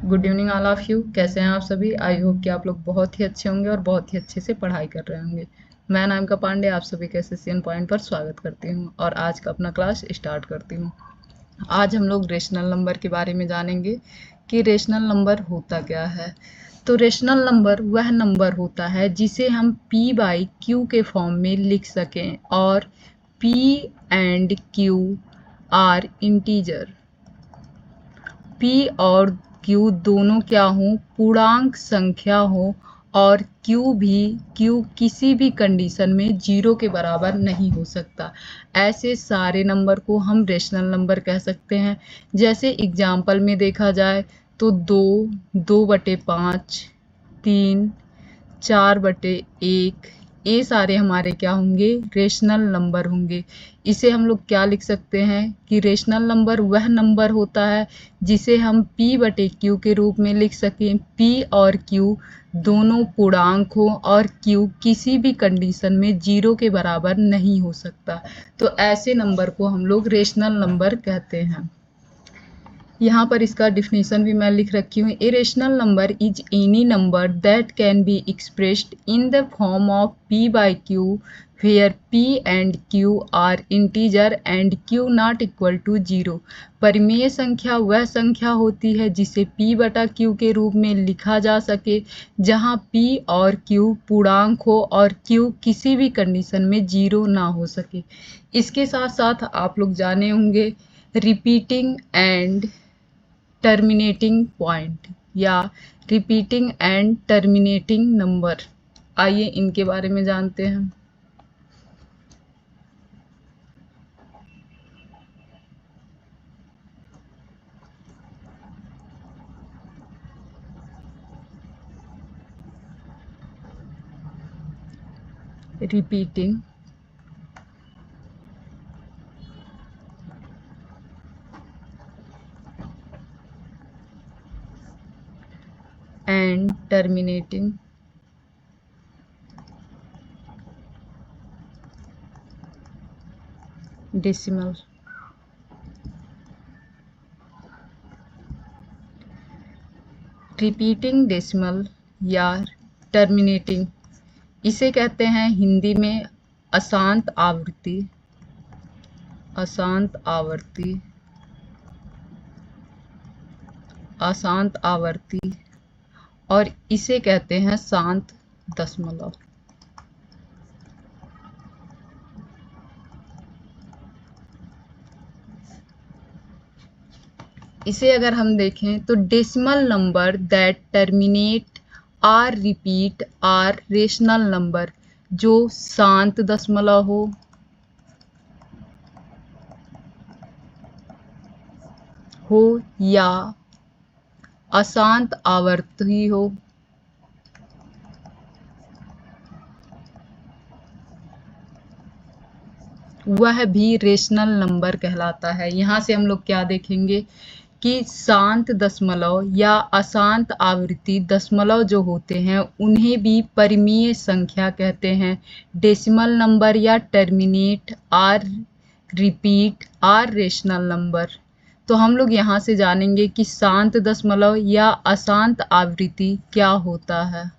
Good evening all of you. कैसे हैं आप सभी? आई होप कि आप लोग बहुत ही अच्छे होंगे और बहुत ही अच्छे से पढ़ाई कर रहे होंगे। मैं नामिका पांडे आप सभी के एसएससीएन पॉइंट पर स्वागत करती हूं और आज का अपना क्लास स्टार्ट करती हूं। आज हम लोग रेशनल नंबर के बारे में जानेंगे कि रेशनल नंबर होता क्या है। तो रेशनल नंबर वह नंबर होता है जिसे हम p बाई q के फॉर्म में लिख सकें और p and q are integer. p और q दोनों क्या हों? पूर्णांक संख्या हो और q किसी भी कंडीशन में 0 के बराबर नहीं हो सकता। ऐसे सारे नंबर को हम रेशनल नंबर कह सकते हैं। जैसे एग्जाम्पल में देखा जाए तो 2/5, 3, 4/1, ये सारे हमारे क्या होंगे? रेशनल नंबर होंगे। इसे हम लोग क्या लिख सकते हैं कि रेशनल नंबर वह नंबर होता है जिसे हम p/q के रूप में लिख सकें। p और q दोनों पूर्णांक हो और q किसी भी कंडीशन में 0 के बराबर नहीं हो सकता। तो ऐसे नंबर को हम लोग रेशनल नंबर कहते हैं। यहाँ पर इसका डिफिनीशन भी मैं लिख रखी हूँ। A rational number is any number that can be expressed in the form of p by q where p and q are integer and q not equal to 0। परिमेय संख्या वह संख्या होती है जिसे p/q के रूप में लिखा जा सके जहाँ p और q पूर्णांक हो और q किसी भी कंडीशन में 0 ना हो सके। इसके साथ साथ आप लोग जाने होंगे रिपीटिंग एंड टर्मिनेटिंग पॉइंट या रिपीटिंग एंड टर्मिनेटिंग नंबर। आइए इनके बारे में जानते हैं। Repeating and terminating decimal. Repeating decimal या टर्मिनेटिंग इसे कहते हैं हिंदी में अशांत आवृत्ति। अशांत आवृत्ति, अशांत आवृत्ति और इसे कहते हैं शांत दशमलव। इसे अगर हम देखें तो decimal number that terminate or repeat are rational number, जो शांत दशमलव हो या अशांत आवर्ती हो, वह भी रेशनल नंबर कहलाता है। यहाँ से हम लोग क्या देखेंगे कि शांत दशमलव या अशांत आवृत्ति दशमलव जो होते हैं उन्हें भी परिमेय संख्या कहते हैं। डेसिमल नंबर या terminate or repeat are rational number. तो हम लोग यहाँ से जानेंगे कि शांत दशमलव या अशांत आवृत्ति क्या होता है।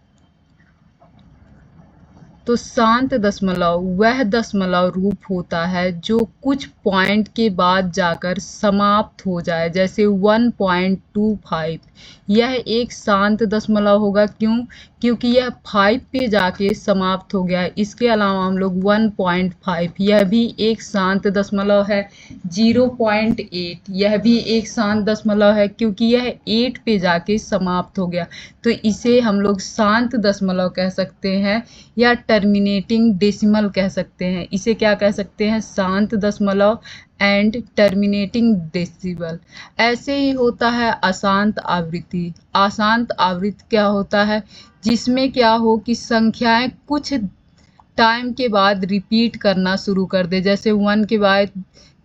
तो शांत दशमलव वह दशमलव रूप होता है जो कुछ पॉइंट के बाद जाकर समाप्त हो जाए, जैसे 1.25। यह एक शांत दशमलव होगा। क्यों? क्योंकि यह 5 पे जाके समाप्त हो गया। इसके अलावा हम लोग 1.5, यह भी एक शांत दशमलव है। 0.8 यह भी एक शांत दशमलव है क्योंकि यह 8 पे जाके समाप्त हो गया। तो इसे हम लोग शांत दशमलव कह सकते हैं या टर्मिनेटिंग डेसिमल कह सकते हैं। इसे क्या कह सकते हैं? शांत दशमलव एंड टर्मिनेटिंग डेसिमल। ऐसे ही होता है अशांत आवृत्ति। अशांत आवृत्ति क्या होता है? जिसमें क्या हो कि संख्याएं कुछ टाइम के बाद रिपीट करना शुरू कर दे, जैसे 1 के बाद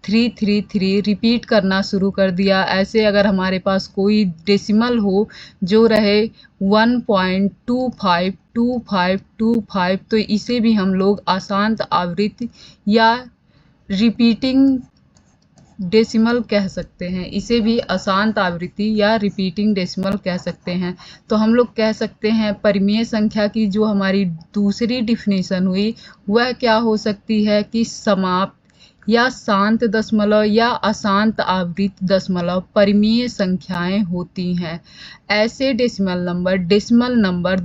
333 रिपीट करना शुरू कर दिया। ऐसे अगर हमारे पास कोई डेसिमल हो जो रहे 1.252525, तो इसे भी हम लोग अशांत आवृत्ति या रिपीटिंग डेसिमल कह सकते हैं, इसे भी अशांत आवृत्ति या रिपीटिंग डेसिमल कह सकते हैं। तो हम लोग कह सकते हैं परिमेय संख्या की जो हमारी दूसरी डिफिनीशन हुई वह क्या हो सकती है कि समाप्त या शांत दशमलव या अशांत आवृत्त दशमलव परिमेय संख्याएं होती हैं। ऐसे डेसिमल नंबर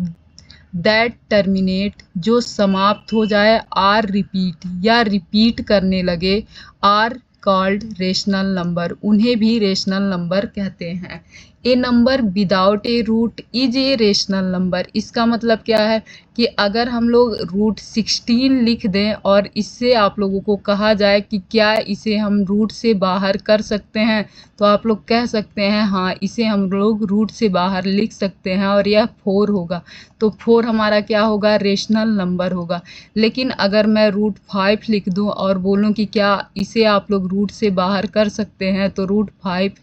दैट टर्मिनेट जो समाप्त हो जाए आर रिपीट या रिपीट करने लगे आर कॉल्ड रेशनल नंबर, उन्हें भी रेशनल नंबर कहते हैं। A number without a root is a rational number. इसका मतलब क्या है कि अगर हम लोग रूट 16 लिख दें और इससे आप लोगों को कहा जाए कि क्या इसे हम रूट से बाहर कर सकते हैं, तो आप लोग कह सकते हैं हाँ इसे हम लोग रूट से बाहर लिख सकते हैं और यह 4 होगा। तो 4 हमारा क्या होगा, रेशनल नंबर होगा। लेकिन अगर मैं रूट 5 लिख दूं और बोलूं कि क्या इसे आप लोग रूट से बाहर कर सकते हैं, तो रूट 5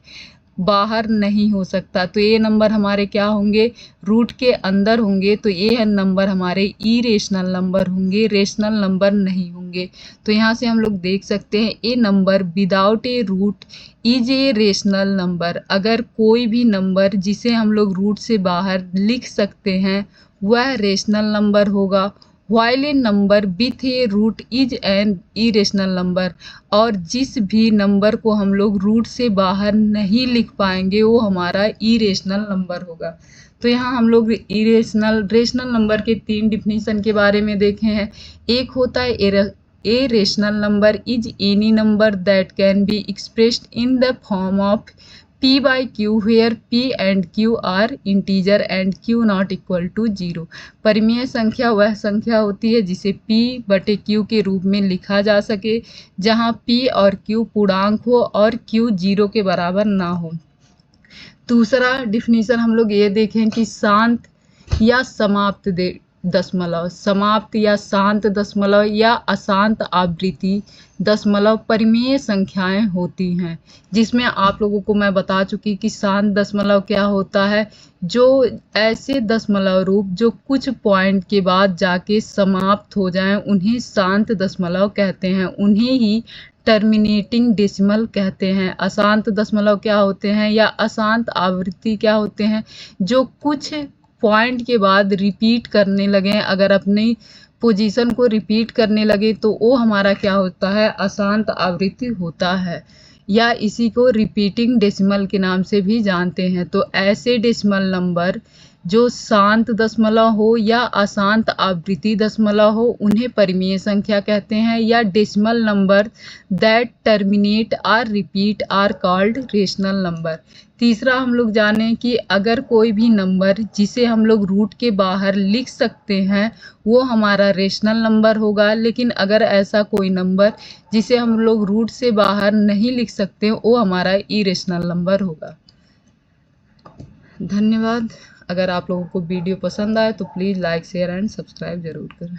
बाहर नहीं हो सकता। तो ये नंबर हमारे क्या होंगे, रूट के अंदर होंगे। तो ये नंबर हमारे इरेशनल नंबर होंगे, रेशनल नंबर नहीं होंगे। तो यहाँ से हम लोग देख सकते हैं a number without a root is a rational number. अगर कोई भी नंबर जिसे हम लोग रूट से बाहर लिख सकते हैं वह रेशनल नंबर होगा। While a number with a root is an irrational number. और जिस भी नंबर को हम लोग रूट से बाहर नहीं लिख पाएंगे वो हमारा इरेशनल नंबर होगा। तो यहाँ हम लोग रेशनल नंबर के 3 डिफिनीशन के बारे में देखे हैं। एक होता है ए rational number is any number that can be expressed in the form of P by Q where P and Q are integer and Q not equal to 0। परिमेय संख्या वह संख्या होती है जिसे P बटे Q के रूप में लिखा जा सके जहाँ P और Q पूर्णांक हो और Q 0 के बराबर ना हो। दूसरा डिफिनीशन हम लोग ये देखें कि शांत या समाप्त दशमलव, समाप्त या शांत दशमलव या अशांत आवृत्ति दशमलव परिमेय संख्याएं होती हैं, जिसमें आप लोगों को मैं बता चुकी कि शांत दशमलव क्या होता है, जो ऐसे दशमलव रूप जो कुछ पॉइंट के बाद जाके समाप्त हो जाएं उन्हें शांत दशमलव कहते हैं, उन्हें ही टर्मिनेटिंग डेसिमल कहते हैं। अशांत दशमलव क्या होते हैं या अशांत आवृत्ति क्या होते हैं, जो कुछ पॉइंट के बाद रिपीट करने लगे, अगर अपनी पोजीशन को रिपीट करने लगे तो वो हमारा क्या होता है, अशांत आवृत्ति होता है, या इसी को रिपीटिंग डेसिमल के नाम से भी जानते हैं। तो ऐसे डेसिमल नंबर जो शांत दशमलव हो या अशांत आवृत्ति दशमलव हो उन्हें परिमेय संख्या कहते हैं, या decimal number that terminate or repeat are called rational number. तीसरा हम लोग जानें कि अगर कोई भी नंबर जिसे हम लोग रूट के बाहर लिख सकते हैं वो हमारा रेशनल नंबर होगा, लेकिन अगर ऐसा कोई नंबर जिसे हम लोग रूट से बाहर नहीं लिख सकते वो हमारा इरेशनल नंबर होगा। धन्यवाद। अगर आप लोगों को वीडियो पसंद आए तो please like share and subscribe ज़रूर करें।